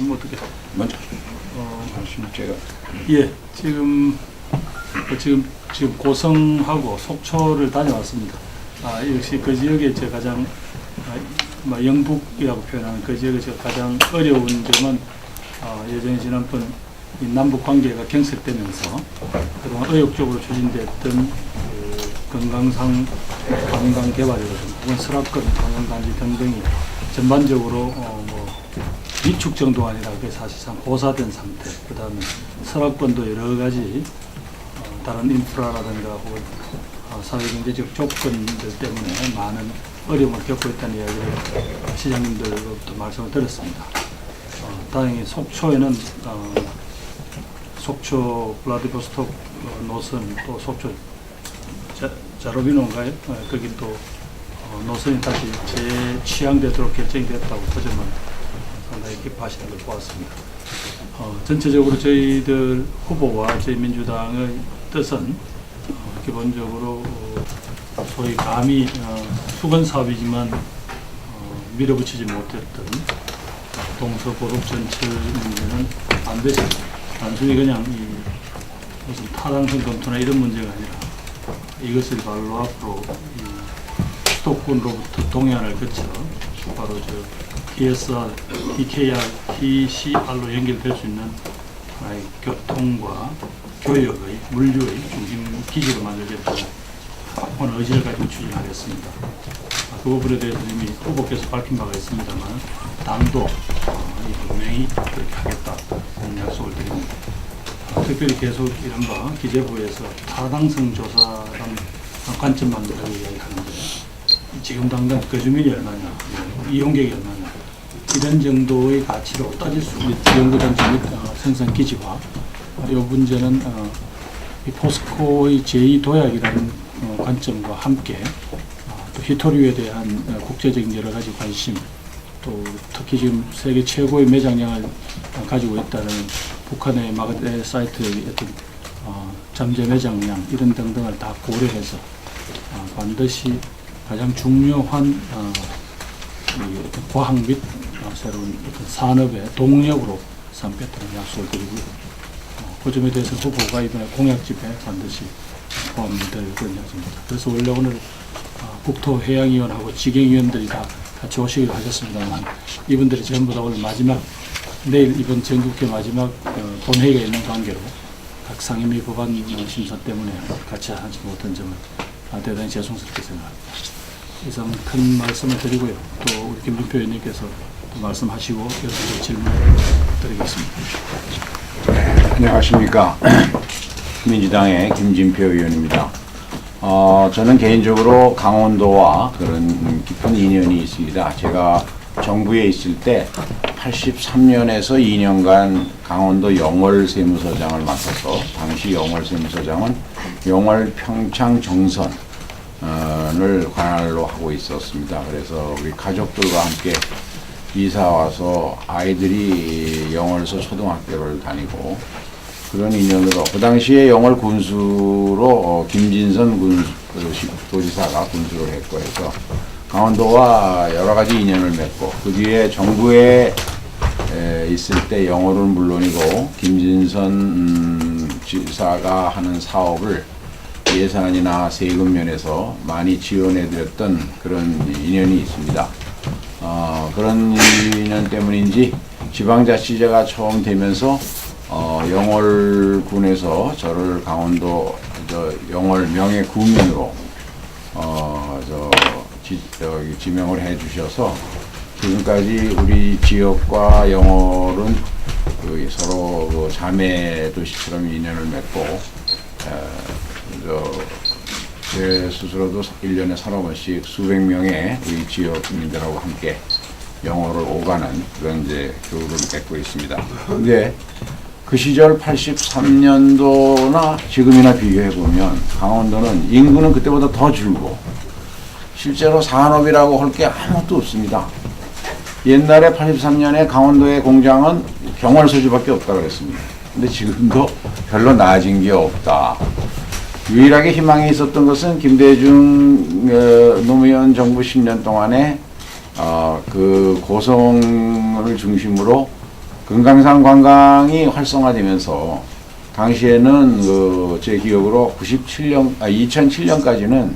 어떻게? 먼저 하시면 제가. 예, 지금 고성하고 속초를 다녀왔습니다. 역시 그 지역에 제가 가장 영북이라고 표현하는 그 지역에서 가장 어려운 점은 예전에 지난번 이 남북 관계가 경색되면서 그동안 의욕적으로 추진됐던 그 금강산 관광 개발이라든가 혹은 설악권 관광단지 등등이 전반적으로 위축 정도가 아니라 그게 사실상 고사된 상태. 그 다음에 설악권도 여러 가지 다른 인프라라든가 혹은 사회경제적 조건들 때문에 많은 어려움을 겪고 있다는 이야기를 시장님들로부터 말씀을 드렸습니다. 다행히 속초에는 속초 블라디보스톡 노선 또 속초 자로비노인가요? 거기 또 노선이 다시 재취향되도록 결정이 됐다고 그 점은 상당히 기뻐하시는 걸 보았습니다. 전체적으로 저희들 후보와 저희 민주당의 뜻은 기본적으로 소위 감히 수건 사업이지만 밀어붙이지 못했던 동서고속 전철 문제는 반드시 단순히 그냥 무슨 타당성 검토나 이런 문제가 아니라 이것을 바로 앞으로 수도권으로부터 동해안을 거쳐 바로 PSR, PKR, PCR로 연결될 수 있는 교통과 교역의 물류의 중심 기지로 만들겠다는 오늘 의지를 가지고 추진하겠습니다. 그 부분에 대해서 이미 후보께서 밝힌 바가 있습니다만 당도 분명히 그렇게 하겠다는 약속을 드립니다. 특별히 계속 이른바 기재부에서 타당성 조사라는 관점만 가지고 이야기하는데 지금 당장 거주민이 얼마냐, 이용객이 얼마냐 이런 정도의 가치로 따질 수 있는 연구단지 및 생산기지와 이 문제는 이 포스코의 제2도약이라는 관점과 함께 또 히토류에 대한 국제적인 여러 가지 관심 또 특히 지금 세계 최고의 매장량을 가지고 있다는 북한의 마그네 사이트의 어떤 잠재 매장량 이런 등등을 다 고려해서 반드시 가장 중요한 어떤 과학 및 새로운 어떤 산업의 동력으로 삼겠다는 약속을 드리고요. 그 점에 대해서 후보가 이번에 공약집에 반드시 포함될 그런 약속입니다. 그래서 원래 오늘 국토해양위원하고 지경위원들이 다 같이 오시기로 하셨습니다만 이분들이 전부 다 오늘 마지막 내일 이번 전국회 마지막 본회의가 있는 관계로 각 상임위 법안 심사 때문에 같이 하지 못한 점을 대단히 죄송스럽게 생각합니다. 이상 큰 말씀을 드리고요. 또 우리 김진표 의원님께서 또 말씀하시고 여러 질문 드리겠습니다. 안녕하십니까. 민주당의 김진표 의원입니다. 저는 개인적으로 강원도와 그런 깊은 인연이 있습니다. 제가 정부에 있을 때 83년에서 2년간 강원도 영월 세무서장을 맡아서 당시 영월 세무서장은 영월 평창 정선을 관할로 하고 있었습니다. 그래서 우리 가족들과 함께 이사 와서 아이들이 영월서 초등학교를 다니고 그런 인연으로 그 당시에 영월 군수로 김진선 도지사가 군수를 했고 해서 강원도와 여러 가지 인연을 맺고 그 뒤에 정부에 있을 때 영월은 물론이고 김진선 지사가 하는 사업을 예산이나 세금 면에서 많이 지원해드렸던 그런 인연이 있습니다. 그런 인연 때문인지 지방자치제가 처음 되면서 영월군에서 저를 강원도 영월 명예구민으로 지명을 해주셔서 지금까지 우리 지역과 영월은 서로 자매 도시처럼 인연을 맺고 제 스스로도 1년에 서너 번씩 수백 명의 우리 지역 주민들하고 함께 영월을 오가는 그런 교류를 맺고 있습니다. 근데 그 시절 83년도나 지금이나 비교해보면 강원도는 인구는 그때보다 더 줄고 실제로 산업이라고 할 게 아무것도 없습니다. 옛날에 83년에 강원도의 공장은 경월소주밖에 없다고 그랬습니다. 근데 지금도 별로 나아진 게 없다. 유일하게 희망이 있었던 것은 김대중 노무현 정부 10년 동안에 그 고성을 중심으로 금강산 관광이 활성화되면서 당시에는 제 기억으로 2007년까지는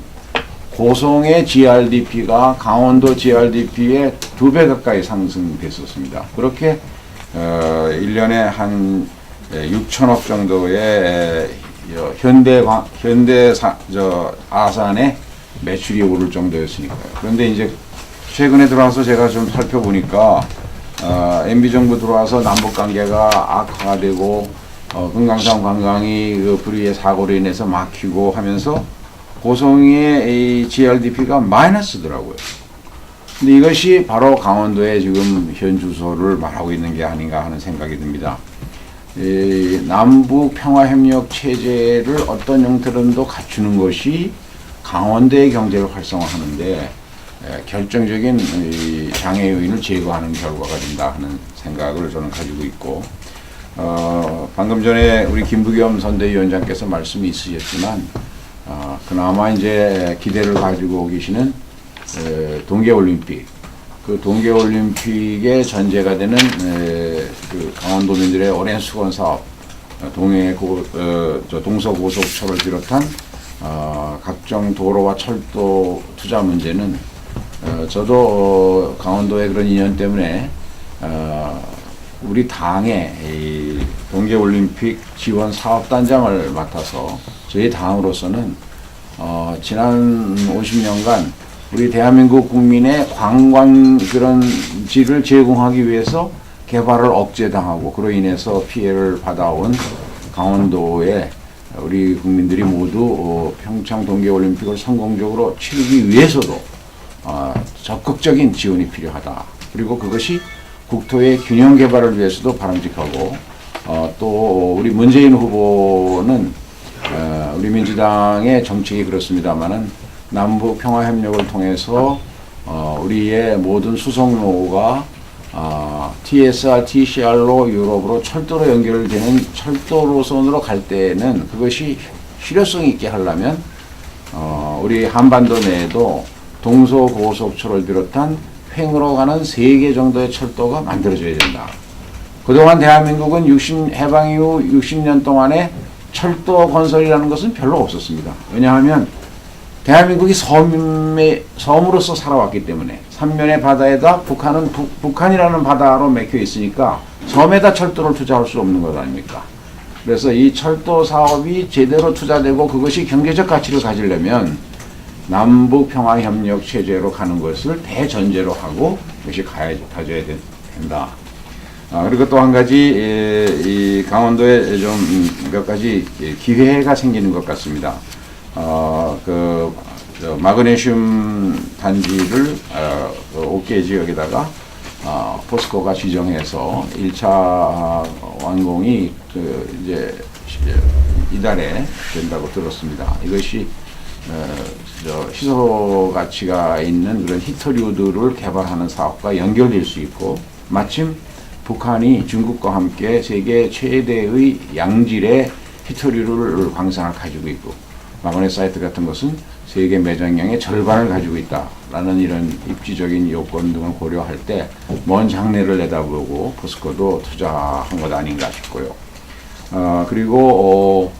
고성의 GRDP가 강원도 GRDP의 2배 가까이 상승됐었습니다. 그렇게 1년에 한 6천억 정도의 아산의 매출이 오를 정도였으니까요. 그런데 이제 최근에 들어와서 제가 좀 살펴보니까 MB정부 들어와서 남북관계가 악화가 되고 금강산 관광이 그 불의의 사고로 인해서 막히고 하면서 고성의 이 GRDP가 마이너스더라고요. 근데 이것이 바로 강원도의 지금 현 주소를 말하고 있는 게 아닌가 하는 생각이 듭니다. 이 남북 평화협력 체제를 어떤 형태로도 갖추는 것이 강원도의 경제를 활성화하는데 결정적인 이 장애 요인을 제거하는 결과가 된다 하는 생각을 저는 가지고 있고, 방금 전에 우리 김부겸 선대위원장께서 말씀이 있으셨지만 그나마 이제 기대를 가지고 계시는 동계올림픽, 그 동계올림픽의 전제가 되는 그 강원도민들의 오랜 수건 사업, 동서고속철을 비롯한 각종 도로와 철도 투자 문제는 저도 강원도의 그런 인연 때문에 우리 당의 이 동계올림픽 지원 사업단장을 맡아서 저희 당으로서는 지난 50년간 우리 대한민국 국민의 관광 그런지를 제공하기 위해서 개발을 억제당하고 그로 인해서 피해를 받아온 강원도에 우리 국민들이 모두 평창 동계올림픽을 성공적으로 치르기 위해서도 적극적인 지원이 필요하다. 그리고 그것이 국토의 균형 개발을 위해서도 바람직하고 또 우리 문재인 후보는 우리 민주당의 정책이 그렇습니다만은 남북 평화협력을 통해서 우리의 모든 수송로가 TSR, TCR로 유럽으로 철도로 연결되는 철도로선으로 갈 때는 그것이 실효성 있게 하려면 우리 한반도 내에도 동서고속철을 비롯한 횡으로 가는 3개 정도의 철도가 만들어져야 된다. 그동안 대한민국은 해방 이후 60년 동안에 철도 건설이라는 것은 별로 없었습니다. 왜냐하면 대한민국이 섬으로서 살아왔기 때문에 삼면의 바다에다 북한이라는 바다로 맥혀 있으니까 섬에다 철도를 투자할 수 없는 것 아닙니까? 그래서 이 철도 사업이 제대로 투자되고 그것이 경제적 가치를 가지려면 남북 평화협력 체제로 가는 것을 대전제로 하고 그것이 가져야 된다. 그리고 또 한 가지 이 강원도에 좀 몇 가지 기회가 생기는 것 같습니다. 마그네슘 단지를 옥계 지역에다가 포스코가 지정해서 1차 완공이 이제 이달에 된다고 들었습니다. 이것이 희소 가치가 있는 그런 히토류들을 개발하는 사업과 연결될 수 있고, 마침 북한이 중국과 함께 세계 최대의 양질의 히토류를 광산을 가지고 있고, 마그네사이트 같은 것은 세계 매장량의 절반을 가지고 있다라는 이런 입지적인 요건 등을 고려할 때 먼 장래를 내다보고 포스코도 투자한 것 아닌가 싶고요. 그리고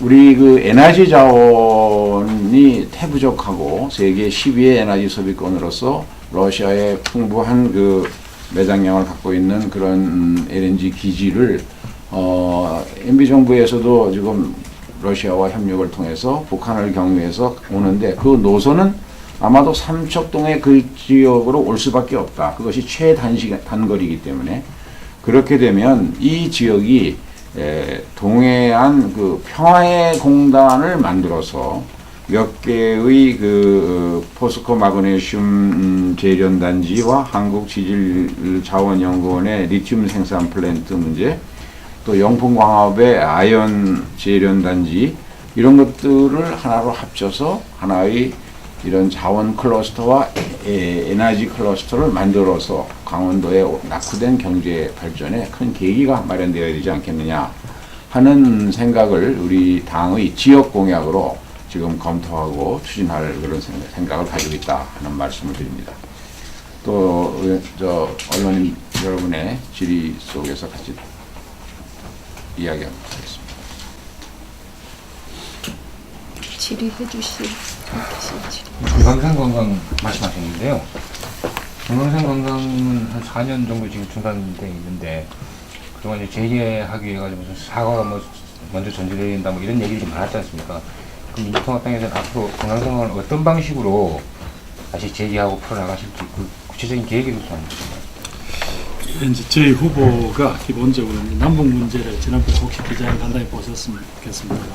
우리 그 에너지 자원이 태부족하고 세계 10위의 에너지 소비권으로서 러시아의 풍부한 그 매장량을 갖고 있는 그런 LNG 기지를 MB정부에서도 지금 러시아와 협력을 통해서 북한을 경유해서 오는데, 그 노선은 아마도 삼척동의 그 지역으로 올 수밖에 없다. 그것이 최단거리이기 때문에 그렇게 되면 이 지역이 동해안 그 평화의 공단을 만들어서 몇 개의 그 포스코 마그네슘 재련단지와 한국지질자원연구원의 리튬 생산 플랜트 문제, 또 영풍광업의 아연 재련단지, 이런 것들을 하나로 합쳐서 하나의 이런 자원 클러스터와 에너지 클러스터를 만들어서 강원도의 낙후된 경제 발전에 큰 계기가 마련되어야 되지 않겠느냐 하는 생각을 우리 당의 지역 공약으로 지금 검토하고 추진할 그런 생각을 가지고 있다 하는 말씀을 드립니다. 또 언론인 여러분의 질의 속에서 같이 이야기하도록 하겠습니다. 질의해 주실 질의. 금강산 관광 말씀하셨는데요. 금강산 관광은 한 4년 정도 지금 중단돼 있는데 그동안 이제 재개하기 위해 가지고 사과가 뭐 먼저 전제돼야 된다 뭐 이런 얘기들이 많았지 않습니까? 그럼 민주통합당에서는 앞으로 금강산 관광을 어떤 방식으로 다시 재개하고 풀어나가실지 그 구체적인 계획이 우선 이제 저희 후보가 기본적으로 이제 남북 문제를 지난번에 혹시 기자회 간단히 보셨으면 좋겠습니다만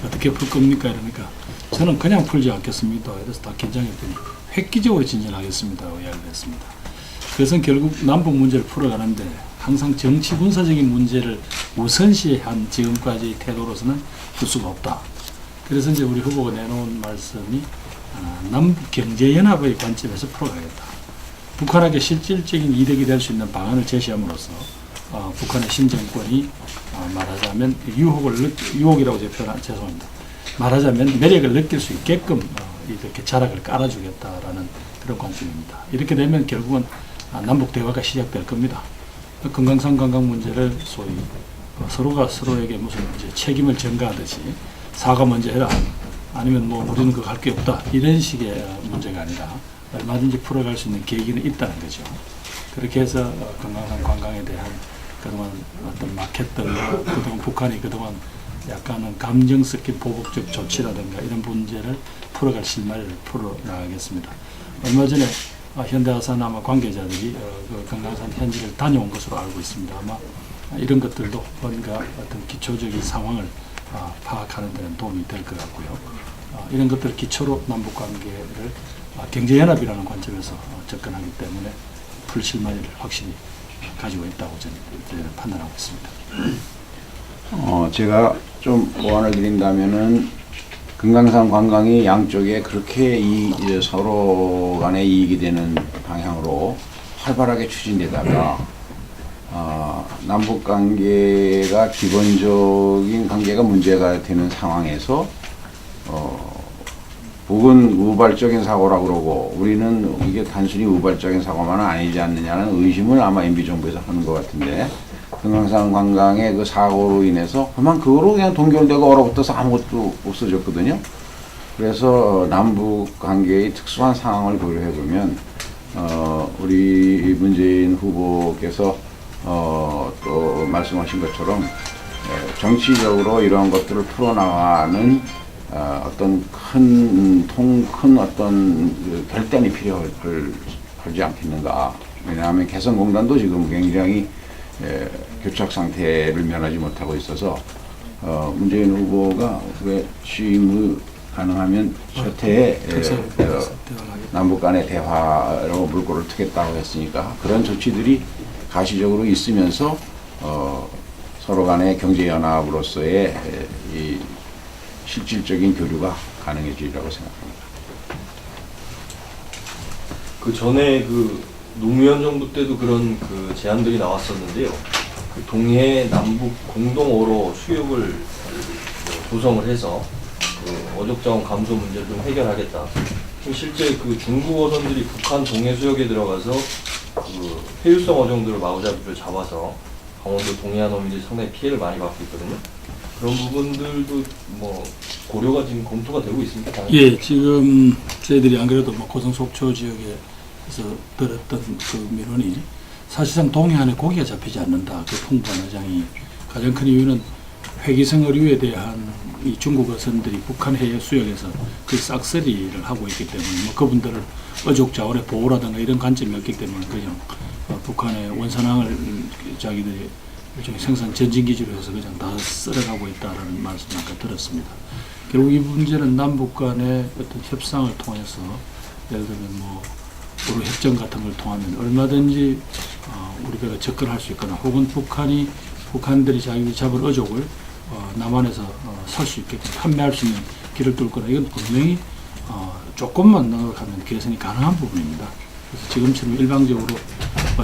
어떻게 풀 겁니까? 이러니까 저는 그냥 풀지 않겠습니다. 그래서 다 긴장했더니 획기적으로 진전하겠습니다라고 이야기를 했습니다. 그것은 결국 남북 문제를 풀어가는데 항상 정치 군사적인 문제를 우선시한 지금까지의 태도로서는 풀 수가 없다. 그래서 이제 우리 후보가 내놓은 말씀이 남북 경제연합의 관점에서 풀어가겠다. 북한에게 실질적인 이득이 될 수 있는 방안을 제시함으로써 북한의 신정권이 말하자면 유혹이라고 제가 표현 죄송합니다. 말하자면 매력을 느낄 수 있게끔 이렇게 자락을 깔아주겠다라는 그런 관점입니다. 이렇게 되면 결국은 남북 대화가 시작될 겁니다. 금강산 관광 문제를 소위 서로가 서로에게 무슨 이제 책임을 전가하듯이 사과 먼저 해라 아니면 뭐 우리는 그거 할 게 없다 이런 식의 문제가 아니라 얼마든지 풀어갈 수 있는 계기는 있다는 거죠. 그렇게 해서 금강산 관광에 대한 그동안 어떤 마켓들과 그동안 북한이 그동안 약간은 감정 섞인 보복적 조치라든가 이런 문제를 풀어갈 실마리를 풀어나가겠습니다. 얼마 전에 현대아산 아마 관계자들이 그 금강산 현지를 다녀온 것으로 알고 있습니다. 아마 이런 것들도 뭔가 어떤 기초적인 상황을 파악하는 데는 도움이 될 것 같고요. 이런 것들 기초로 남북 관계를 경제연합이라는 관점에서 접근하기 때문에 풀 실마리를 확실히 가지고 있다고 저는 판단하고 있습니다. 제가 좀 보완을 드린다면은 금강산 관광이 양쪽에 그렇게 서로 간에 이익이 되는 방향으로 활발하게 추진되다가 남북 관계가 기본적인 관계가 문제가 되는 상황에서 북은 우발적인 사고라고 그러고 우리는 이게 단순히 우발적인 사고만은 아니지 않느냐는 의심을 아마 MB 정부에서 하는 것 같은데 금강산 관광의 그 사고로 인해서 그거로 그냥 동결되고 얼어붙어서 아무것도 없어졌거든요. 그래서 남북 관계의 특수한 상황을 고려해 보면 우리 문재인 후보께서 또 말씀하신 것처럼 정치적으로 이러한 것들을 풀어나가는 어떤 큰 어떤 결단이 필요하지 않겠는가. 왜냐하면 개성공단도 지금 굉장히 교착 상태를 면하지 못하고 있어서 문재인 후보가 왜 취임을 가능하면 첫 해에 남북 간의 대화로 물꼬를 트겠다고 했으니까 그런 조치들이 가시적으로 있으면서 서로 간의 경제연합으로서의 이 실질적인 교류가 가능해지리라고 생각합니다. 그 전에 그 노무현 정부 때도 그런 그 제안들이 나왔었는데요. 그 동해 남북 공동어로 수역을 조성을 해서 그 어족자원 감소 문제를 좀 해결하겠다. 지금 실제 그 중국 어선들이 북한 동해 수역에 들어가서 그 회유성 어종들을 마구잡이로 잡아서 강원도 동해안 어민들이 상당히 피해를 많이 받고 있거든요. 그런 부분들도 뭐 고려가 지금 검토가 되고 있습니까? 예, 지금 저희들이 안 그래도 뭐 고성 속초 지역에서 들었던 그 민원이 사실상 동해안에 고기가 잡히지 않는다. 그 풍부한 어장이 가장 큰 이유는 회기성 어류에 대한 이 중국 어선들이 북한 해역 수역에서 그 싹쓸이를 하고 있기 때문에 뭐 그분들을 어족 자원의 보호라든가 이런 관점이 없기 때문에 그냥 북한의 원산항을 자기들이 일종의 생산 전진 기지로 해서 그냥 다 쓸어가고 있다라는 말씀을 아까 들었습니다. 결국 이 문제는 남북 간의 어떤 협상을 통해서 예를 들면 뭐 도로 협정 같은 걸 통하면 얼마든지 우리가 접근할 수 있거나 혹은 북한들이 자기들이 잡은 어족을 남한에서 살 수 있게끔 판매할 수 있는 길을 뚫거나 이건 분명히 조금만 노력하면 개선이 가능한 부분입니다. 그래서 지금처럼 일방적으로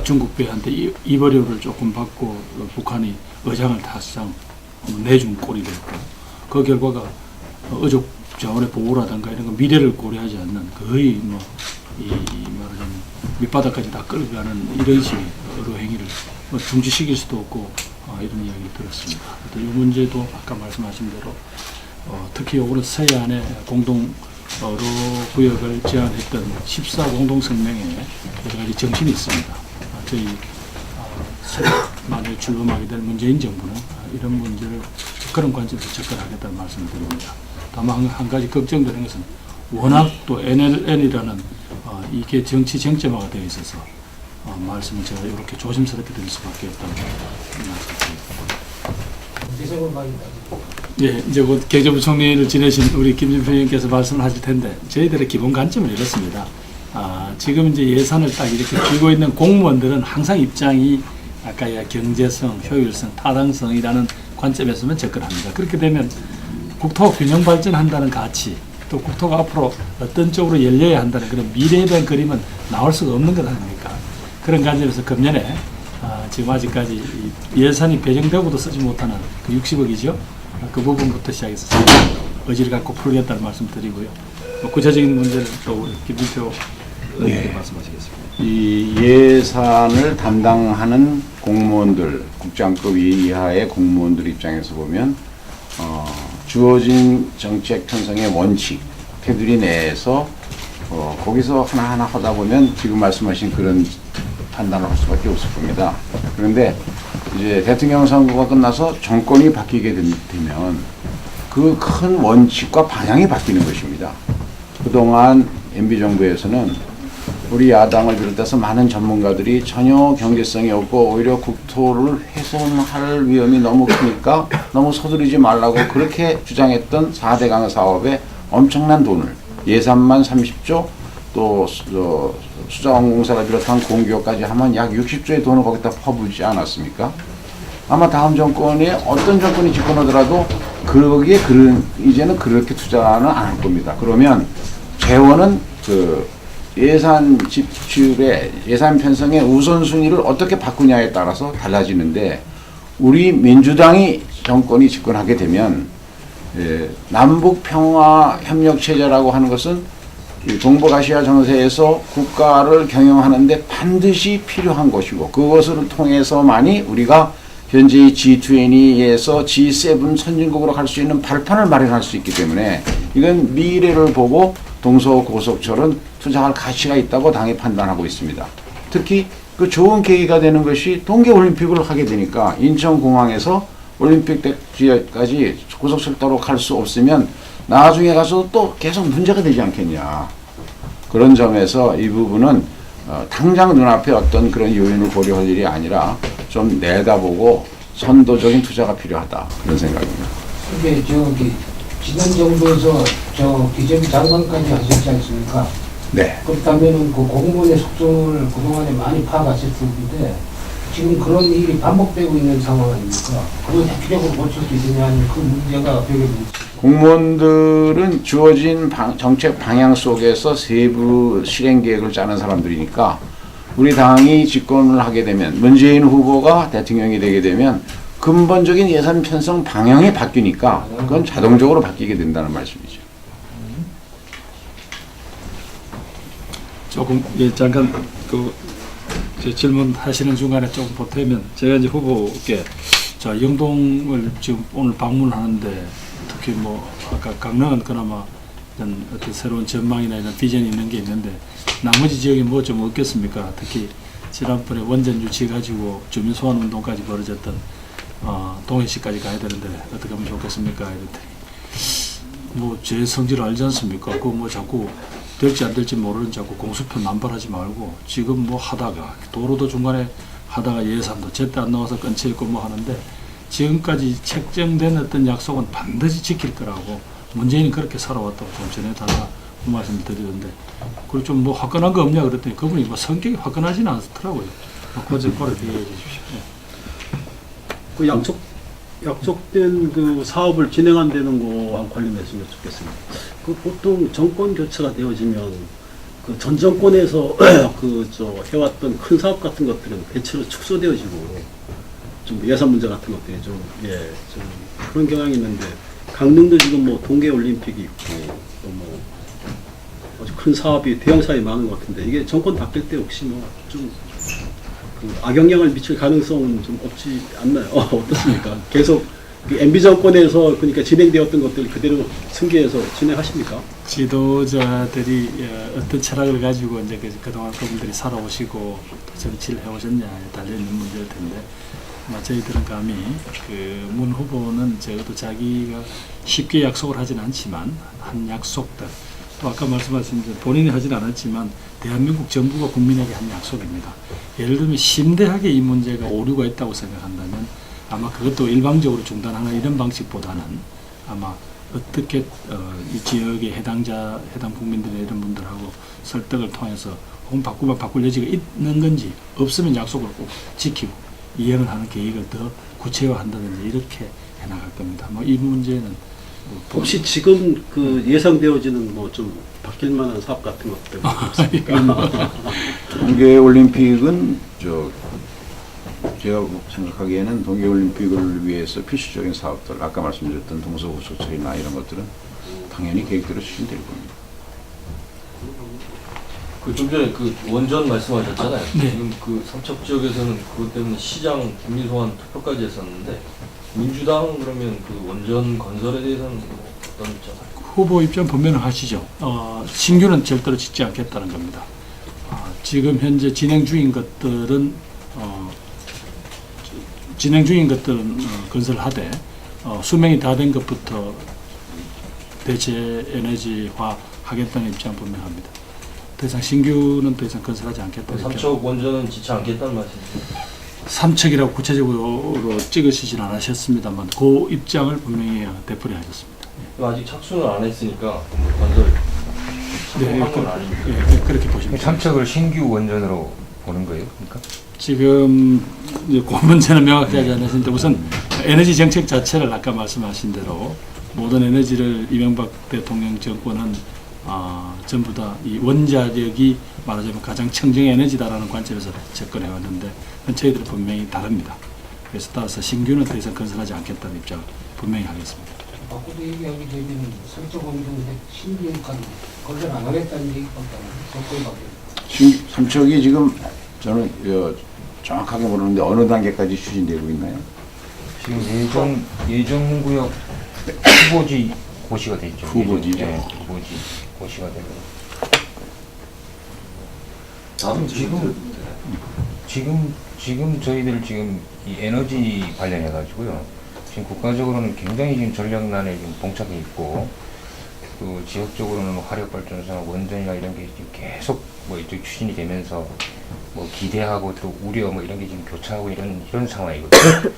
중국 배한테 이버료를 조금 받고 북한이 어장을 다시상 내준 꼴이 됐고 그 결과가 어족 자원의 보호라든가 이런 거 미래를 고려하지 않는 거의 뭐 이 말하자면 밑바닥까지 다 끌어가는 이런 식의 여러 행위를 뭐 중지시킬 수도 없고 이런 이야기를 들었습니다. 이 문제도 아까 말씀하신 대로 특히 요번에 서해안의 공동어로 구역을 제안했던 14 공동성명에 여러 가지 정신이 있습니다. 저희 만약에 출범하게 될 문재인 정부는 이런 문제를 그런 관점에서 접근하겠다는 말씀을 드립니다. 다만 한 가지 걱정되는 것은 워낙 또 NLL이라는 이게 정치 쟁점화가 되어 있어서 말씀을 제가 이렇게 조심스럽게 드릴 수밖에 없다는 말씀드립니다. 예, 이제 곧 경제부총리를 지내신 우리 김진표 의원께서 말씀을 하실 텐데 저희들의 기본 관점은 이렇습니다. 지금 이제 예산을 딱 이렇게 쥐고 있는 공무원들은 항상 입장이 아까 경제성, 효율성, 타당성이라는 관점에서만 접근합니다. 그렇게 되면 국토가 균형 발전한다는 가치, 또 국토가 앞으로 어떤 쪽으로 열려야 한다는 그런 미래에 대한 그림은 나올 수가 없는 것 아닙니까? 그런 관점에서 금년에 지금 아직까지 예산이 배정되고도 쓰지 못하는 그 60억이죠. 그 부분부터 시작해서 의지를 갖고 풀겠다는 말씀 드리고요. 구체적인 문제를 또 우리 김진표 의원님 말씀하시겠습니다. 이 예산을 담당하는 공무원들, 국장급 이하의 공무원들 입장에서 보면 주어진 정책 편성의 원칙, 테두리 내에서 거기서 하나하나 하다 보면 지금 말씀하신 그런 판단을 할 수밖에 없을 겁니다. 그런데 이제 대통령 선거가 끝나서 정권이 바뀌게 되면 그 큰 원칙과 방향이 바뀌는 것입니다. 그동안 MB정부에서는 우리 야당을 비롯해서 많은 전문가들이 전혀 경제성이 없고 오히려 국토를 훼손할 위험이 너무 크니까 너무 서두르지 말라고 그렇게 주장했던 4대 강의 사업에 엄청난 돈을 예산만 30조 또 수자원공사를 비롯한 공기업까지 하면 약 60조의 돈을 거기다 퍼부지 않았습니까? 아마 다음 정권에 어떤 정권이 집권하더라도 거기에 이제는 그렇게 투자는 안 할 겁니다. 그러면 재원은 예산 지출의 예산 편성의 우선순위를 어떻게 바꾸냐에 따라서 달라지는데 우리 민주당이 정권이 집권하게 되면 남북 평화 협력 체제라고 하는 것은 동북아시아 정세에서 국가를 경영하는데 반드시 필요한 것이고 그것을 통해서만이 우리가 현재 G20에서 G7 선진국으로 갈 수 있는 발판을 마련할 수 있기 때문에 이건 미래를 보고 동서고속철은 투자할 가치가 있다고 당이 판단하고 있습니다. 특히 그 좋은 계기가 되는 것이 동계올림픽을 하게 되니까 인천공항에서 올림픽 때까지 고속철도로 갈 수 없으면 나중에 가서 또 계속 문제가 되지 않겠냐. 그런 점에서 이 부분은 당장 눈앞에 어떤 그런 요인을 고려할 일이 아니라 좀 내다보고 선도적인 투자가 필요하다. 그런 생각입니다. 근데 지난 정부에서 기재부 장관까지 하셨지 않습니까? 네. 그렇다면은 그 공무원의 속성을 그동안에 많이 파악하셨을 텐데 지금 그런 일이 반복되고 있는 상황 아닙니까? 그걸 획기적으로 고칠 수 있느냐는 그 문제가 벽에 있습니다. 공무원들은 주어진 정책 방향 속에서 세부 실행 계획을 짜는 사람들이니까 우리 당이 집권을 하게 되면 문재인 후보가 대통령이 되게 되면 근본적인 예산 편성 방향이 바뀌니까 그건 자동적으로 바뀌게 된다는 말씀이죠. 조금 잠깐 질문하시는 중간에 조금 보태면 제가 이제 후보께 영동을 지금 오늘 방문하는데 특히 뭐 아까 강릉은 그나마 어떤 새로운 전망이나 이런 비전이 있는 게 있는데 나머지 지역이 뭐 좀 없겠습니까? 특히 지난번에 원전 유치 가지고 주민 소환 운동까지 벌어졌던 동해시까지 가야 되는데 어떻게 하면 좋겠습니까? 이랬더니 뭐 제 성질을 알지 않습니까? 그거 뭐 자꾸 될지 안 될지 모르는 자꾸 공수표 남발하지 말고 지금 뭐 하다가 도로도 중간에 하다가 예산도 제때 안 나와서 끊쳐 있고 뭐 하는데 지금까지 책정된 어떤 약속은 반드시 지킬 거라고 문재인이 그렇게 살아왔다고 좀 전에 다 그 말씀을 드리던데 그리고 좀 뭐 화끈한 거 없냐 그랬더니 그분이 뭐 성격이 화끈하지는 않더라고요. 그거 좀 이해해 주십시오. 그 약속된 그 사업을 진행한다는 거와 관련해서 여쭙겠습니다. 그 보통 정권 교체가 되어지면 그 전 정권에서 해왔던 큰 사업 같은 것들은 배치로 축소되어지고 좀 예산 문제 같은 것들이 좀 그런 경향이 있는데 강릉도 지금 뭐 동계 올림픽이 있고 또 뭐 아주 큰 사업이 대형 사업이 많은 것 같은데 이게 정권 바뀔 때 혹시 뭐 좀 그 악영향을 미칠 가능성은 좀 없지 않나요? 어떻습니까? 계속 그 MB 정권에서 그러니까 진행되었던 것들 그대로 승계해서 진행하십니까? 지도자들이 어떤 철학을 가지고 이제 그동안 그분들이 살아오시고 또 정치를 해오셨냐에 달려있는 문제일 텐데 아마 저희들은 감히 그 문 후보는 적어도 자기가 쉽게 약속을 하진 않지만 한 약속들 또 아까 말씀하신 대로 본인이 하진 않았지만 대한민국 정부가 국민에게 한 약속입니다. 예를 들면 심대하게 이 문제가 오류가 있다고 생각한다면 아마 그것도 일방적으로 중단하는 이런 방식보다는 아마 어떻게 이 지역의 해당 국민들의 이런 분들하고 설득을 통해서 혹은 바꾸면 바꿀 여지가 있는 건지 없으면 약속을 꼭 지키고 이행을 하는 계획을 더 구체화한다든지 이렇게 해나갈 겁니다. 뭐 이 문제는 혹시 지금 그 예상되어지는 뭐 좀 바뀔 만한 사업 같은 것들 있습니까? 동계올림픽은 제가 생각하기에는 동계올림픽을 위해서 필수적인 사업들, 아까 말씀드렸던 동서고속철이나 이런 것들은 당연히 계획대로 추진될 겁니다. 그 좀 전에 그 원전 말씀하셨잖아요. 네. 지금 그 삼척 지역에서는 그것 때문에 시장 김민소환 투표까지 했었는데 민주당은 그러면 그 원전 건설에 대해서는 어떤 입장을? 후보 입장 분명히 하시죠. 신규는 절대로 짓지 않겠다는 겁니다. 지금 현재 진행 중인 것들은 건설하되 수명이 다 된 것부터 대체 에너지화 하겠다는 입장 분명합니다. 더 이상 신규는 더 이상 건설하지 않겠다. 삼척 원전은 짓지 않겠다는 말씀이죠. 삼척이라고 구체적으로 찍으시진 않으셨습니다만 그 입장을 분명히 되풀이하셨습니다. 아직 착수는 안 했으니까 뭐 건설 성공한 건 아니니까. 그렇게 보시면 됩니다. 삼척을 신규 원전으로 보는 거예요? 그러니까? 지금 이제 그 문제는 명확히 하지 않으신데 우선 에너지 정책 자체를 아까 말씀하신 대로 모든 에너지를 이명박 대통령 정권은 전부 다 이 원자력이 말하자면 가장 청정 에너지다라는 관점에서 접근해 왔는데 그건 저희들은 분명히 다릅니다. 그래서 따라서 신규는 더 이상 건설하지 않겠다는 입장을 분명히 하겠습니다. 바꾸도 얘기하게 되면 설정 원전에 신기한 건설 안 하겠다는 얘기밖에 안 해요. 삼척이 지금 저는 정확하게 모르는데 어느 단계까지 추진되고 있나요? 지금 예정구역 후보지 고시가 됐죠. 후보지죠. 네, 후보지 고시가 되고. 다음 지금 저희들 지금 이 에너지 관련해 가지고요. 지금 국가적으로는 굉장히 지금 전력난에 지금 봉착해 있고 또 지역적으로는 화력발전소나 원전이나 이런 게 지금 계속 뭐 이쪽 추진이 되면서 뭐 기대하고 또 우려 뭐 이런 게 지금 교차하고 이런 상황이거든요.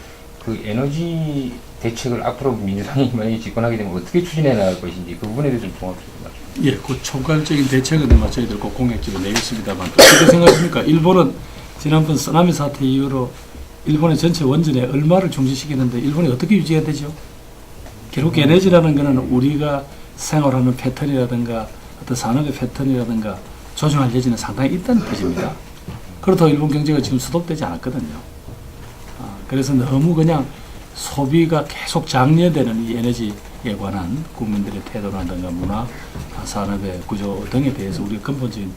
그 에너지 대책을 앞으로 민주당이 만약에 집권하게 되면 어떻게 추진해 나갈 것인지 그 부분에 대해서 좀 종합적으로 말씀. 예, 그 총괄적인 대책은 저희들 꼭 공약집을 내겠습니다만 어떻게 생각하십니까? 일본은 지난번 쓰나미 사태 이후로 일본의 전체 원전에 얼마를 중지시키는데 일본이 어떻게 유지해야 되죠? 결국 에너지라는 것은 우리가 생활하는 패턴이라든가 어떤 산업의 패턴이라든가 조정할 여지는 상당히 있다는 뜻입니다. 그렇다고 일본 경제가 지금 수독되지 않았거든요. 그래서 너무 그냥 소비가 계속 장려되는 이 에너지에 관한 국민들의 태도라든가 문화, 산업의 구조 등에 대해서 우리가 근본적인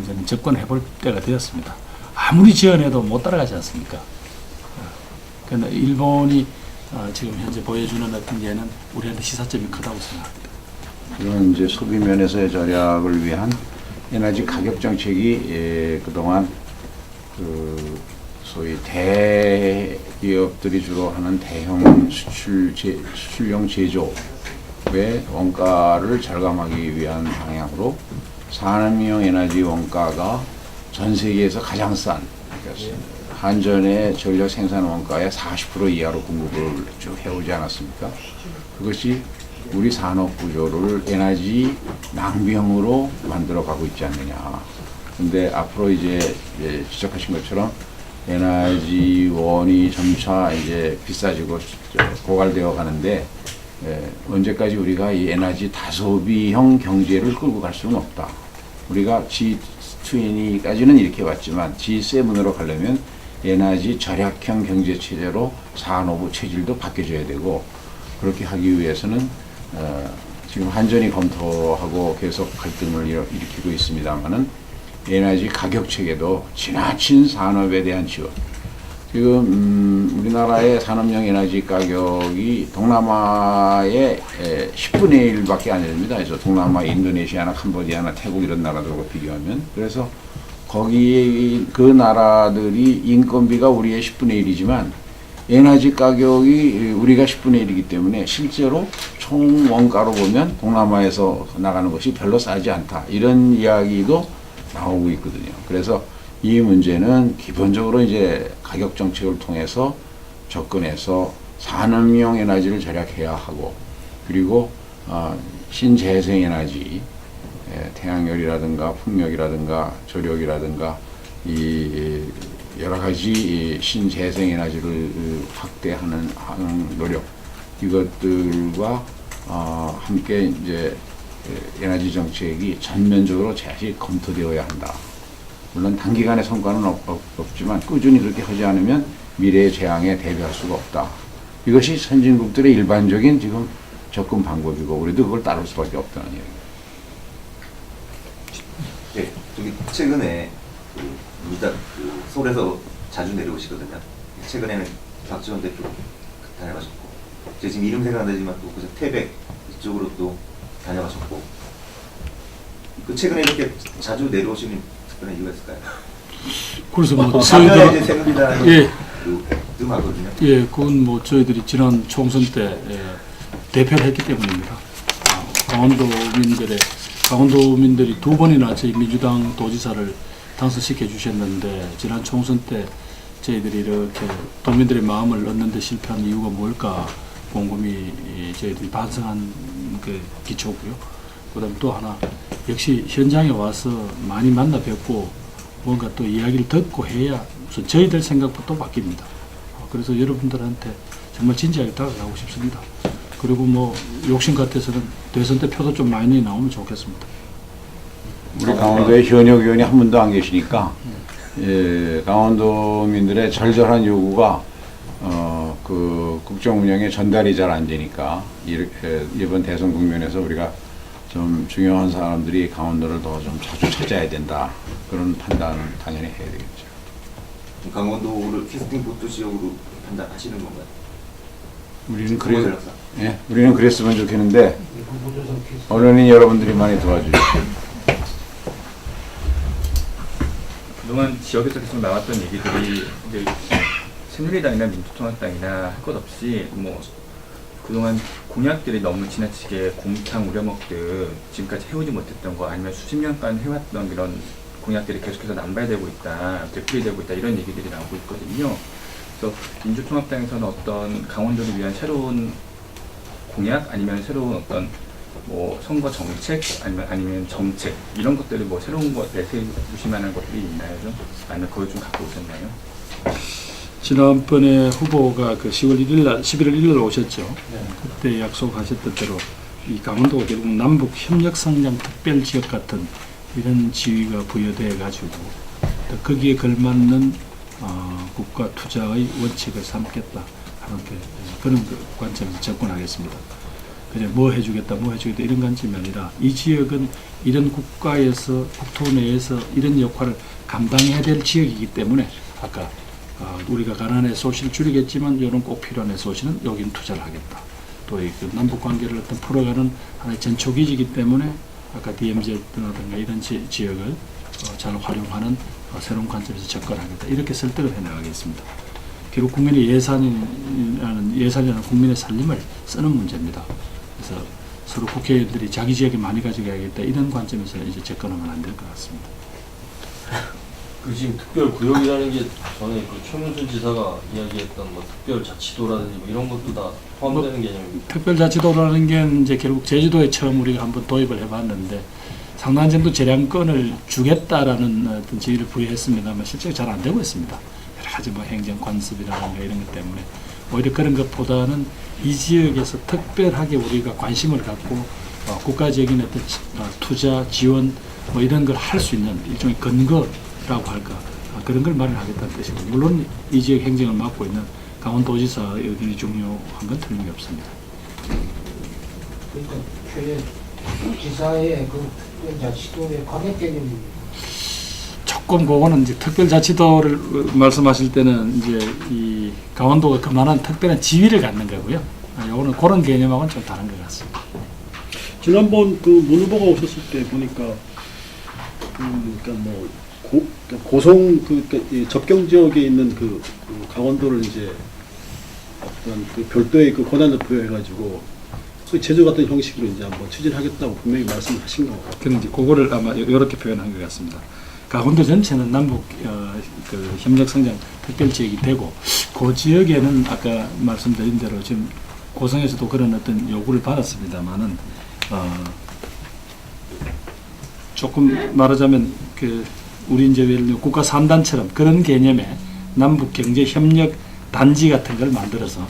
이제는 접근해 볼 때가 되었습니다. 아무리 지원해도 못 따라가지 않습니까? 그런데 일본이 지금 현재 보여주는 어떤 예는 우리한테 시사점이 크다고 생각합니다. 이런 이제 소비 면에서의 절약을 위한 에너지 가격 정책이 그동안 그 소위 대기업들이 주로 하는 대형 수출용 제조의 원가를 절감하기 위한 방향으로 산업용 에너지 원가가 전 세계에서 가장 싼 그러니까 한전의 전력 생산 원가의 40% 이하로 공급을 쭉 해오지 않았습니까? 그것이 우리 산업 구조를 에너지 낭비형으로 만들어 가고 있지 않느냐. 근데 앞으로 이제 지적하신 것처럼 에너지원이 점차 이제 비싸지고 고갈되어 가는데 언제까지 우리가 이 에너지 다소비형 경제를 끌고 갈 수는 없다. 우리가 G20까지는 이렇게 왔지만 G7으로 가려면 에너지 절약형 경제 체제로 산업의 체질도 바뀌어져야 되고 그렇게 하기 위해서는 지금 한전이 검토하고 계속 갈등을 일으키고 있습니다만은 에너지 가격 체계도 지나친 산업에 대한 지원. 지금 우리나라의 산업용 에너지 가격이 동남아의 10분의 1밖에 안 됩니다. 그래서 동남아, 인도네시아나 캄보디아나 태국 이런 나라들과 비교하면. 그래서 거기 그 나라들이 인건비가 우리의 10분의 1이지만 에너지 가격이 우리가 10분의 1이기 때문에 실제로 총 원가로 보면 동남아에서 나가는 것이 별로 싸지 않다. 이런 이야기도 나오고 있거든요. 그래서 이 문제는 기본적으로 이제 가격 정책을 통해서 접근해서 산업용 에너지를 절약해야 하고, 그리고 신재생 에너지, 태양열이라든가 풍력이라든가 조력이라든가 이 여러 가지 신재생 에너지를 확대하는 노력, 이것들과 함께 이제 에너지 정책이 전면적으로 다시 검토되어야 한다. 물론 단기간의 성과는 없지만 꾸준히 그렇게 하지 않으면 미래의 재앙에 대비할 수가 없다. 이것이 선진국들의 일반적인 지금 접근 방법이고 우리도 그걸 따를 수밖에 없다는 얘기입니다. 네, 저기 최근에 일단 서울에서 자주 내려오시거든요. 최근에는 박지원 대표 다녀가셨고, 제가 지금 이름 생각 안 나지만 또 그저 태백 이쪽으로 또 다녀가셨고, 그 최근에 이렇게 자주 내려오시는 특별한 이유가 있을까요? 그래서 뭐 작년에 이제 새누리당이 예. 뜸하거든요. 예, 그건 뭐 저희들이 지난 총선 때 대표를 했기 때문입니다. 강원도민들이 두 번이나 저희 민주당 도지사를 당선시켜 주셨는데, 지난 총선 때 저희들이 이렇게 도민들의 마음을 얻는 데 실패한 이유가 뭘까 곰곰이 저희들이 반성한 그 기초고요. 그다음 또 하나, 역시 현장에 와서 많이 만나 뵙고 뭔가 또 이야기를 듣고 해야 우선 저희들 생각부터 바뀝니다. 그래서 여러분들한테 정말 진지하게 다가가고 싶습니다. 그리고 뭐 욕심 같아서는 대선 때 표도 좀 많이 나오면 좋겠습니다. 우리 강원도에 현역 의원이 한 분도 안 계시니까 강원도민들의 절절한 요구가 그 국정 운영에 전달이 잘 안 되니까 이번 대선 국면에서 우리가 좀 중요한 사람들이 강원도를 더 좀 자주 찾아야 된다. 그런 판단은 당연히 해야 되겠죠. 강원도를 캐스팅 보트 지역으로 판단하시는 건가요? 우리는 그랬으면 좋겠는데 언론인 여러분들이 많이 도와주죠. 그동안 지역에서 계속 나왔던 얘기들이 이제 새누리당이나 민주통합당이나 할 것 없이 뭐 그동안 공약들이 너무 지나치게 곰탕 우려먹듯 지금까지 해오지 못했던 거, 아니면 수십 년간 해왔던 이런 공약들이 계속해서 남발되고 있다, 되풀이되고 있다, 이런 얘기들이 나오고 있거든요. 그래서 민주통합당에서는 어떤 강원도를 위한 새로운 공약, 아니면 새로운 어떤 뭐 선거 정책, 아니면 정책, 이런 것들을 뭐 새로운 거 내세우실 만한 것들이 있나요? 좀? 아니면 그걸 좀 갖고 오셨나요? 지난번에 후보가 그 11월 1일 날 오셨죠. 그때 약속하셨던 대로 이 강원도가 결국 남북 협력 성장 특별 지역 같은 이런 지위가 부여돼 가지고 거기에 걸맞는 국가 투자의 원칙을 삼겠다 하는 그런 관점에서 접근하겠습니다. 그냥 뭐 해주겠다 이런 관점이 아니라, 이 지역은 이런 국가에서 국토 내에서 이런 역할을 감당해야 될 지역이기 때문에 아까 우리가 가난의 소실을 줄이겠지만 이런 꼭 필요한 소실은 여기는 투자를 하겠다. 또 그 남북 관계를 어떤 풀어가는 하나의 전초기지이기 때문에 아까 DMZ라든가 이런 지역을 잘 활용하는 새로운 관점에서 접근하겠다. 이렇게 설득을 해나가겠습니다. 결국 국민의 예산이라는 국민의 살림을 쓰는 문제입니다. 그래서 서로 국회의원들이 자기 지역에 많이 가져가야겠다, 이런 관점에서 이제 접근하면 안 될 것 같습니다. 그 지금 특별 구역이라는 게 전에 그 최문순 지사가 이야기했던 뭐 특별 자치도라든지 뭐 이런 것도 다 포함되는 개념입니다. 특별자치도라는 게 이제 결국 제주도에 처음 우리가 한번 도입을 해봤는데 상당한 정도 재량권을 주겠다라는 어떤 지위를 부여했습니다만 실제로 잘 안 되고 있습니다. 여러 가지 뭐 행정 관습이라든가 이런 것 때문에 오히려 그런 것보다는 이 지역에서 특별하게 우리가 관심을 갖고 국가적인 어떤 투자 지원 뭐 이런 걸 할 수 있는 일종의 근거라고 할까, 그런 걸 마련하겠다는 뜻이고, 물론 이 지역 행정을 맡고 있는 강원도지사 의견이 중요한 건 틀림이 없습니다. 그러니까, 최, 그, 지사의 그 특별자치도의 과격 개념입니다. 조금 그거는 이제 특별자치도를 말씀하실 때는 이제 이 강원도가 그만한 특별한 지위를 갖는 거고요. 요거는 그런 개념하고는 좀 다른 것 같습니다. 지난번 그 문 후보가 오셨을 때 보니까 그러니까 뭐 고성 이 접경 지역에 있는 그 강원도를 이제 어떤 그 별도의 그 권한을 부여해가지고 그 제주 같은 형식으로 이제 한번 추진하겠다고 분명히 말씀하신 것 같아요. 그런데 그거를 아마 이렇게 표현한 것 같습니다. 강원도 전체는 남북 그 협력성장 특별지역이 되고 그 지역에는 아까 말씀드린 대로 지금 고성에서도 그런 어떤 요구를 받았습니다만은 조금 말하자면 그 우리 이제 예를 들어 국가 3단처럼 그런 개념의 남북 경제 협력 단지 같은 걸 만들어서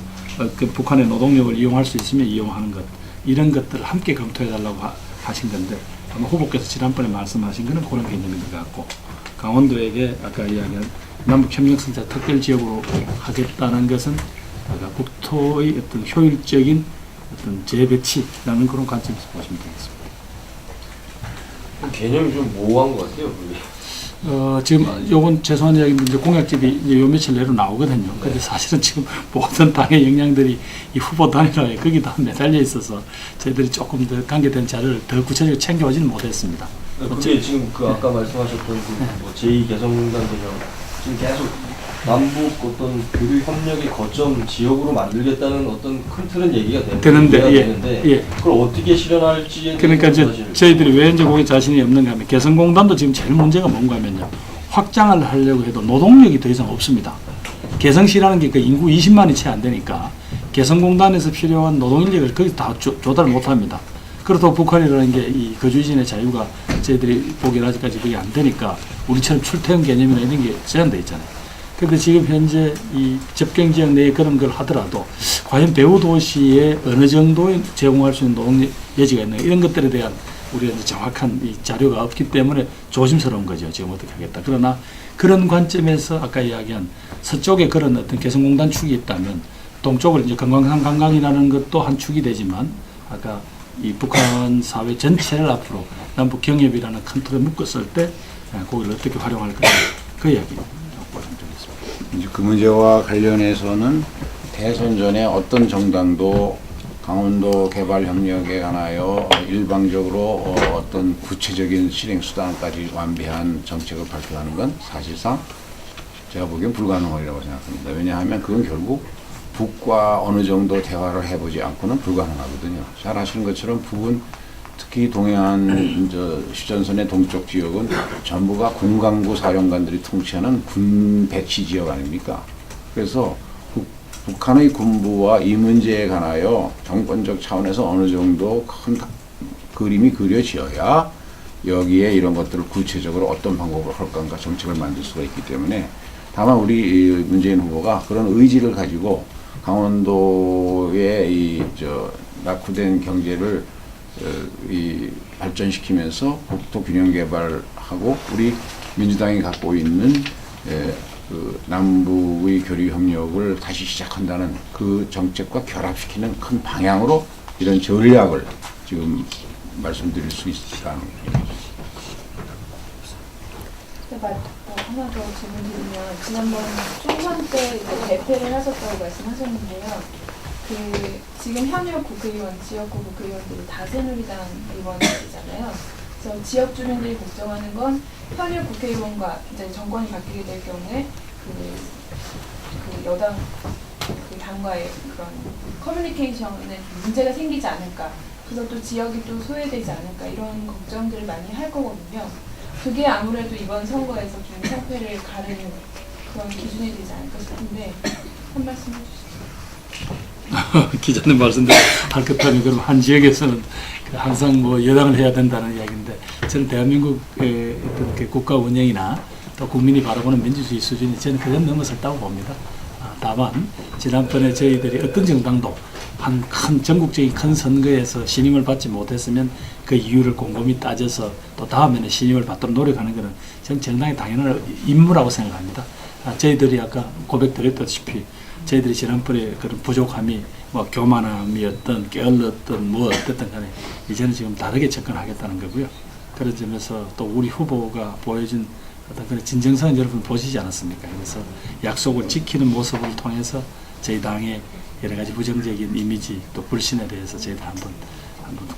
그 북한의 노동력을 이용할 수 있으면 이용하는 것 이런 것들을 함께 검토해 달라고 하신 건데 아마 후보께서 지난번에 말씀하신 것은 그런 개념인 것 같고 강원도에게 아까 이야기한 남북 협력성장 특별지역으로 하겠다는 것은 아까 국토의 어떤 효율적인 어떤 재배치라는 그런 관점에서 보시면 되겠습니다. 개념이 좀 모호한 것 같아요. 그게. 지금 요건 죄송한 이야기인데 이제 공약집이 이제 요 며칠 내로 나오거든요. 근데 사실은 지금 모든 당의 역량들이 이 후보 단일화에 거기 다 매달려 있어서 저희들이 조금 더 관계된 자료를 더 구체적으로 챙겨오지는 못했습니다. 그게 지금 그 아까 말씀하셨던 그뭐 제2개성공단 개념 지금 계속 남북 어떤 교류 협력의 거점 지역으로 만들겠다는 어떤 큰 틀은 얘기가 되는데 예. 그걸 어떻게 실현할지에 그러니까 이제 저희들이 왜 이제 거기 자신이 없는가 하면 개성공단도 지금 제일 문제가 뭔가 하면요. 확장을 하려고 해도 노동력이 더 이상 없습니다. 개성시라는 게 그 인구 20만이 채 안 되니까 개성공단에서 필요한 노동인력을 거기 다 조달을 못 합니다. 그렇다고 북한이라는 게 이 거주진의 자유가 저희들이 보기엔 아직까지 그게 안 되니까 우리처럼 출퇴근 개념이나 이런 게 제한되어 있잖아요. 그런데 지금 현재 이 접경 지역 내에 그런 걸 하더라도 과연 배후 도시에 어느 정도의 제공할 수 있는 노동 여지가 있는가 이런 것들에 대한 우리가 이제 정확한 이 자료가 없기 때문에 조심스러운 거죠. 지금 어떻게 하겠다. 그러나 그런 관점에서 아까 이야기한 서쪽에 그런 어떤 개성공단 축이 있다면 동쪽을 이제 건강한 관광이라는 것도 한 축이 되지만 아까 이 북한 사회 전체를 앞으로 남북 경협이라는 큰 틀에 묶었을 때 거기를 어떻게 활용할 거냐 그 이야기. 이제 그 문제와 관련해서는 대선 전에 어떤 정당도 강원도 개발 협력에 관하여 일방적으로 어떤 구체적인 실행 수단까지 완비한 정책을 발표하는 건 사실상 제가 보기엔 불가능하리라고 생각합니다. 왜냐하면 그건 결국 북과 어느 정도 대화를 해보지 않고는 불가능하거든요. 잘 아시는 것처럼 북은 특히 동해안 휴전선의 동쪽 지역은 전부가 군강구 사령관들이 통치하는 군 배치 지역 아닙니까? 그래서 북한의 군부와 이 문제에 관하여 정권적 차원에서 어느 정도 큰 그림이 그려져야 여기에 이런 것들을 구체적으로 어떤 방법으로 할 건가 정책을 만들 수가 있기 때문에 다만 우리 문재인 후보가 그런 의지를 가지고 강원도의 낙후된 경제를 발전시키면서 국토 균형 개발하고 우리 민주당이 갖고 있는 그 남북의 교류 협력을 다시 시작한다는 그 정책과 결합시키는 큰 방향으로 이런 전략을 지금 말씀드릴 수 있다는 얘기죠. 하나 더 질문드리면 지난번 총선 때 이제 대패를 하셨다고 말씀하셨는데요. 그 지금 현역 국회의원, 지역구 국회의원들이 다 새누리당 의원들이잖아요. 그래서 지역 주민들이 걱정하는 건 현역 국회의원과 이제 정권이 바뀌게 될 경우에 그 여당 그 당과의 그런 커뮤니케이션에 문제가 생기지 않을까. 그래서 또 지역이 또 소외되지 않을까 이런 걱정들을 많이 할 거거든요. 그게 아무래도 이번 선거에서 좀 성패를 가르는 그런 기준이 되지 않을까 싶은데 한 말씀 해주시죠. 기자님 말씀대로 할 것하면 그럼 한 지역에서는 항상 뭐 여당을 해야 된다는 이야기인데 저는 대한민국의 어떤 그 국가 운영이나 또 국민이 바라보는 민주주의 수준이 저는 그건 넘어섰다고 봅니다. 다만 지난번에 저희들이 어떤 정당도 한 큰 전국적인 큰 선거에서 신임을 받지 못했으면 그 이유를 곰곰이 따져서 또 다음에는 신임을 받도록 노력하는 것은 저는 정당의 당연한 임무라고 생각합니다. 저희들이 아까 고백드렸다시피 저희들이 지난번에 그런 부족함이 뭐 교만함이었던 게을렀던 뭐 어쨌든 간에 이제는 지금 다르게 접근하겠다는 거고요. 그런 점에서 또 우리 후보가 보여준 어떤 그런 진정성을 여러분 보시지 않았습니까? 그래서 약속을 지키는 모습을 통해서 저희 당의 여러 가지 부정적인 이미지 또 불신에 대해서 저희들 한번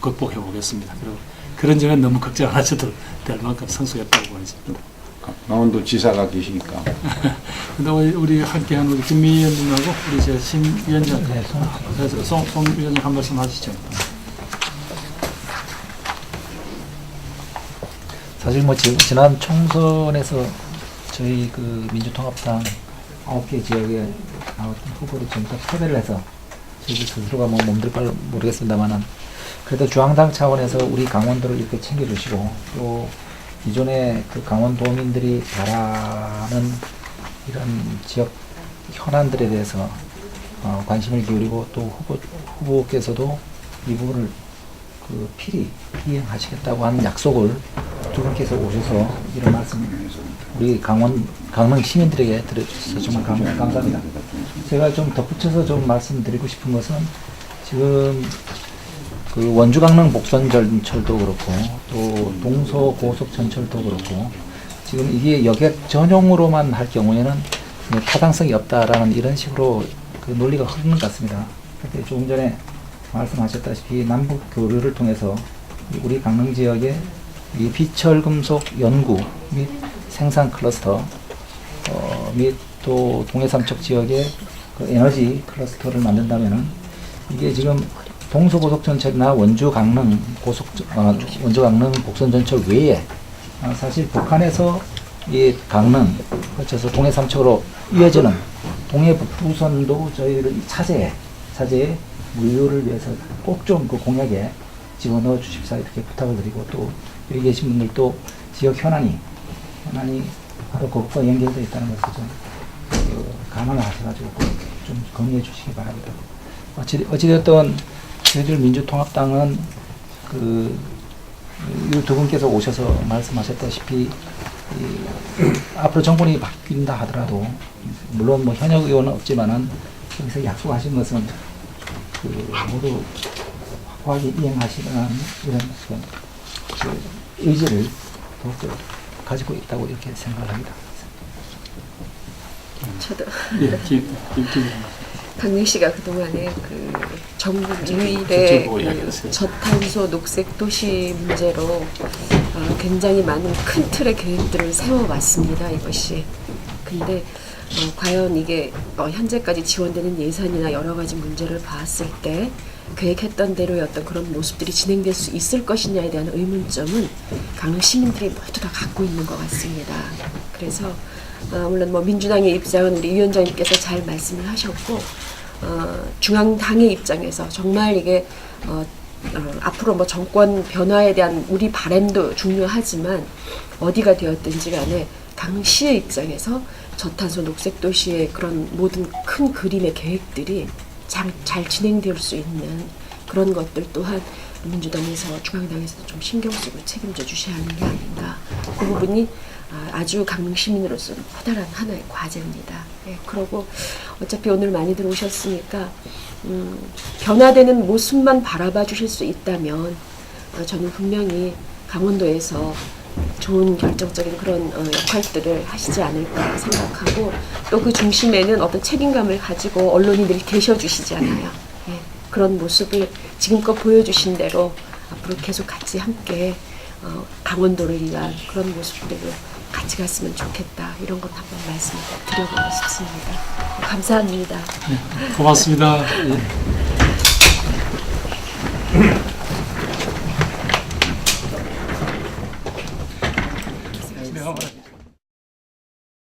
극복해 보겠습니다. 그리고 그런 점은 너무 걱정 안 하셔도 될 만큼 성숙했다고 보여집니다. 강원도 지사가 계시니까. 근데 우리 함께한 우리 김미 의원님하고 우리 제 심 위원장, 송 위원장 한 말씀 하시죠. 사실 뭐 지난 총선에서 저희 그 민주통합당 9개 지역에 나왔던 후보를 전부 다 패배를 해서 저희 스스로가 뭐 몸둘 바를 모르겠습니다만은 그래도 중앙당 차원에서 우리 강원도를 이렇게 챙겨주시고 또 기존에 그 강원도민들이 바라는 이런 지역 현안들에 대해서 관심을 기울이고 또 후보께서도 이 부분을 그 필히 이행하시겠다고 하는 약속을 두 분께서 오셔서 이런 말씀 우리 강릉 시민들에게 들어주셔서 정말 감사합니다. 제가 좀 덧붙여서 좀 말씀드리고 싶은 것은 지금 그 원주 강릉 복선 전철도 그렇고 또 동서 고속 전철도 그렇고 지금 이게 여객 전용으로만 할 경우에는 타당성이 없다라는 이런 식으로 그 논리가 흐르는 것 같습니다. 그런데 조금 전에 말씀하셨다시피 남북 교류를 통해서 우리 강릉 지역에 이 비철금속 연구 및 생산 클러스터 및 또 동해삼척 지역의 그 에너지 클러스터를 만든다면은 이게 지금 동서고속전철이나 원주 강릉 복선 전철 외에 사실 북한에서 이 강릉 거쳐서 동해삼척으로 이어지는 동해 북부선도 저희들 차제에 물류를 위해서 꼭 좀 그 공약에 집어넣어 주십사 이렇게 부탁을 드리고 또 여기 계신 분들도 지역 현안이 바로 그것과 연결되어 있다는 것을 좀 감안을 하셔가지고 좀 건의해 주시기 바랍니다. 어찌됐든 저희들 민주통합당은 이 두 분께서 오셔서 말씀하셨다시피 앞으로 정권이 바뀐다 하더라도 물론 뭐 현역 의원은 없지만은 여기서 약속하신 것은 모두 확고하게 이행하시는 이런 의지를 더욱더 가지고 있다고 이렇게 생각을 합니다. 저도 김 강릉 씨가 그동안에 그 전국 유일의 그 저탄소 녹색 도시 문제로 굉장히 많은 큰 틀의 계획들을 세워왔습니다. 이것이. 근데 과연 이게 현재까지 지원되는 예산이나 여러 가지 문제를 봤을 때 계획했던 대로의 어떤 그런 모습들이 진행될 수 있을 것이냐에 대한 의문점은 강릉 시민들이 모두 다 갖고 있는 것 같습니다. 그래서 물론 뭐 민주당의 입장은 우리 위원장님께서 잘 말씀을 하셨고 중앙당의 입장에서 정말 이게 앞으로 뭐 정권 변화에 대한 우리 바람도 중요하지만 어디가 되었든지 간에 강릉시의 입장에서 저탄소 녹색 도시의 그런 모든 큰 그림의 계획들이 잘 진행될 수 있는 그런 것들 또한 민주당에서 중앙당에서도 좀 신경 쓰고 책임져 주셔야 하는 게 아닌가. 그 부분이 아주 강릉 시민으로서는 커다란 하나의 과제입니다. 예, 그러고 어차피 오늘 많이들 오셨으니까 변화되는 모습만 바라봐 주실 수 있다면 저는 분명히 강원도에서 좋은 결정적인 그런 역할들을 하시지 않을까 생각하고 또 그 중심에는 어떤 책임감을 가지고 언론인들이 계셔주시잖아요. 예, 그런 모습을 지금껏 보여주신 대로 앞으로 계속 같이 함께 강원도를 위한 그런 모습들로 같이 갔으면 좋겠다. 이런 것 한번 말씀을 드려보고 싶습니다. 감사합니다. 고맙습니다.